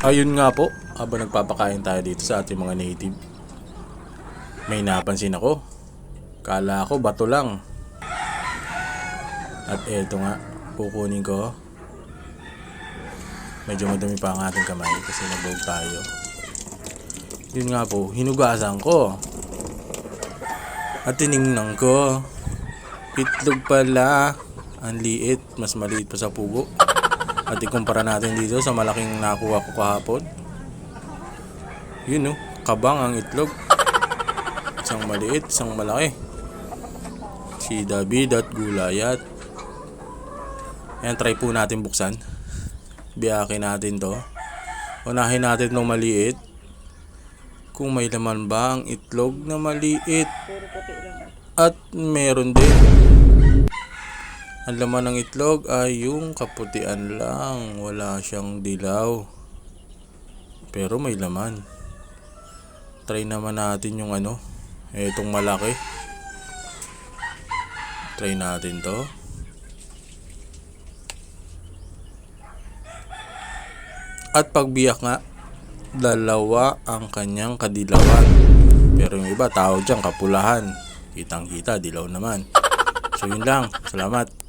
Ayun nga po, habang nagpapakain tayo dito sa ating mga native, may napansin ako. Kala ko bato lang. At eto nga, kukunin ko. Medyo madumi pa ang ating kamay kasi nabog tayo. Yun nga po, hinugasan ko. At tiningnan ko. Itlog pala. Ang liit, mas maliit pa sa pugo. At ikumpara natin dito sa malaking nakuha ko kahapon. Yun kabang ang itlog. Isang maliit, isang malaki. Si David at Gulayat. Ayan, try po natin buksan. Biyakin natin to. Unahin natin ng maliit. Kung may laman ba ang itlog na maliit. At meron din. Ang laman ng itlog ay yung kaputian lang. Wala siyang dilaw. Pero may laman. Try naman natin yung itong malaki. Try natin to. At pagbiyak nga, dalawa ang kanyang kadilawan. Pero yung iba tawag dyan kapulahan. Kitang kita, dilaw naman. So yun lang. Salamat.